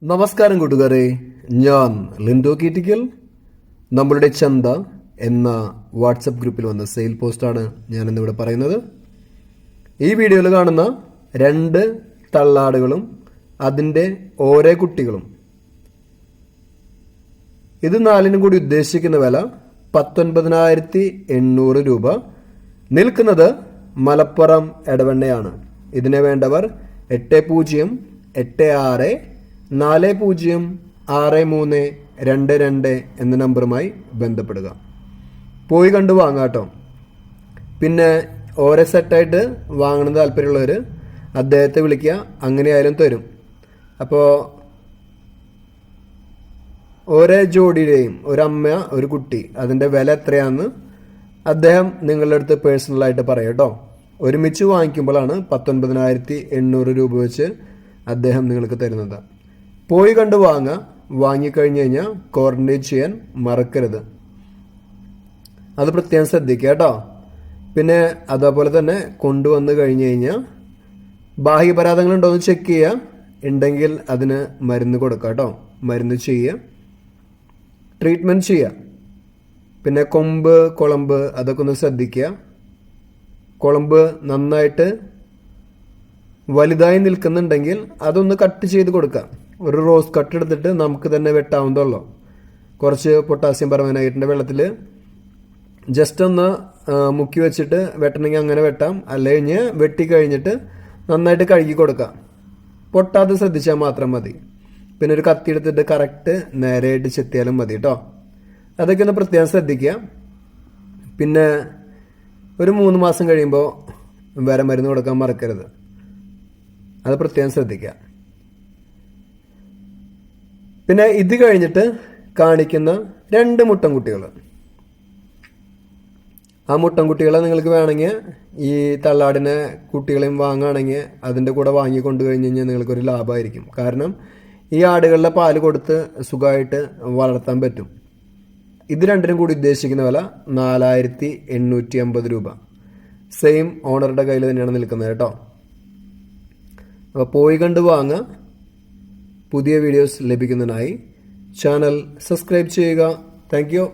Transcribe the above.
നമസ്കാരം കൂട്ടുകാരെ, ഞാൻ ലിൻഡോ കീറ്റിക്കൽ. നമ്മളുടെ ചന്ത എന്ന വാട്സപ്പ് ഗ്രൂപ്പിൽ വന്ന സെയിൽ പോസ്റ്റാണ് ഞാൻ ഇന്നിവിടെ പറയുന്നത്. ഈ വീഡിയോയിൽ കാണുന്ന 2 തള്ളാടുകളും അതിൻ്റെ ഓരോ കുട്ടികളും, ഇത് 4നും കൂടി ഉദ്ദേശിക്കുന്ന വില 19,800 രൂപ. നിൽക്കുന്നത് മലപ്പുറം എടവണ്ണയാണ്. ഇതിനെ വേണ്ടവർ 80406322 എന്ന നമ്പറുമായി ബന്ധപ്പെടുക. പോയി കണ്ടു വാങ്ങാട്ടോ. പിന്നെ ഓരോ സെറ്റായിട്ട് വാങ്ങണം താല്പര്യമുള്ളവർ അദ്ദേഹത്തെ വിളിക്കുക, അങ്ങനെയായാലും തരും. അപ്പോൾ ഓരോ ജോഡിയുടെയും ഒരമ്മ ഒരു കുട്ടി അതിൻ്റെ വില എത്രയാണെന്ന് അദ്ദേഹം നിങ്ങളുടെ അടുത്ത് പേഴ്സണലായിട്ട് പറയാം കേട്ടോ. ഒരുമിച്ച് വാങ്ങിക്കുമ്പോഴാണ് 19,800 രൂപ വെച്ച് അദ്ദേഹം നിങ്ങൾക്ക് തരുന്നത്. പോയി കണ്ട് വാങ്ങിക്കഴിഞ്ഞ് കഴിഞ്ഞാൽ ക്വാറന്റൈൻ ചെയ്യാൻ മറക്കരുത്. അത് പ്രത്യേകം ശ്രദ്ധിക്കുക കേട്ടോ. പിന്നെ അതേപോലെ തന്നെ കൊണ്ടുവന്ന് കഴിഞ്ഞ് കഴിഞ്ഞാൽ ബാഹ്യപരാധങ്ങളുണ്ടോ എന്ന് ചെക്ക് ചെയ്യുക. ഉണ്ടെങ്കിൽ അതിന് മരുന്ന് കൊടുക്കുക കേട്ടോ. മരുന്ന് ചെയ്യുക, ട്രീറ്റ്മെൻറ്റ് ചെയ്യുക. പിന്നെ കുളമ്പ് അതൊക്കെ ഒന്ന് ശ്രദ്ധിക്കുക. കുളമ്പ് നന്നായിട്ട് വലുതായി നിൽക്കുന്നുണ്ടെങ്കിൽ അതൊന്ന് കട്ട് ചെയ്ത് കൊടുക്കാം. ഒരു റോസ് കട്ട് എടുത്തിട്ട് നമുക്ക് തന്നെ വെട്ടാവുന്നതുള്ളൂ. കുറച്ച് പൊട്ടാസ്യം പെർമാനേറ്റിൻ്റെ വെള്ളത്തിൽ ജസ്റ്റ് ഒന്ന് മുക്കി വെച്ചിട്ട് വെട്ടണമെങ്കിൽ അങ്ങനെ വെട്ടാം. അല്ലെങ്കിൽ വെട്ടിക്കഴിഞ്ഞിട്ട് നന്നായിട്ട് കഴുകി കൊടുക്കാം. പൊട്ടാതെ ശ്രദ്ധിച്ചാൽ മാത്രം മതി. പിന്നെ ഒരു കത്തി എടുത്തിട്ട് കറക്റ്റ് നേരെയായിട്ട് ചെത്തിയാലും മതി കേട്ടോ. അതൊക്കെ ഒന്ന് പ്രത്യേകം ശ്രദ്ധിക്കുക. പിന്നെ ഒരു 3 മാസം കഴിയുമ്പോൾ വേറെ മരുന്ന് കൊടുക്കാൻ മറക്കരുത്. അത് പ്രത്യേകം ശ്രദ്ധിക്കുക. പിന്നെ ഇത് കഴിഞ്ഞിട്ട് കാണിക്കുന്ന 2 മുട്ടൻകുട്ടികൾ, ആ മുട്ടൻകുട്ടികളെ നിങ്ങൾക്ക് വേണമെങ്കിൽ ഈ തള്ളാടിനെ കുട്ടികളെയും വാങ്ങുകയാണെങ്കിൽ അതിൻ്റെ കൂടെ വാങ്ങിക്കൊണ്ട് കഴിഞ്ഞ് കഴിഞ്ഞാൽ നിങ്ങൾക്കൊരു ലാഭമായിരിക്കും. കാരണം ഈ ആടുകളുടെ പാല് കൊടുത്ത് സുഖമായിട്ട് വളർത്താൻ പറ്റും. ഇത് 2നും കൂടി ഉദ്ദേശിക്കുന്ന വില 4,850 രൂപ. സെയിം ഓണറുടെ കയ്യിൽ തന്നെയാണ് നിൽക്കുന്നത് കേട്ടോ. അപ്പോൾ പോയി കണ്ട് വാങ്ങുക. പുതിയ വീഡിയോസ് ലഭിക്കുന്നതിനായി ചാനൽ സബ്സ്ക്രൈബ് ചെയ്യുക. Thank you.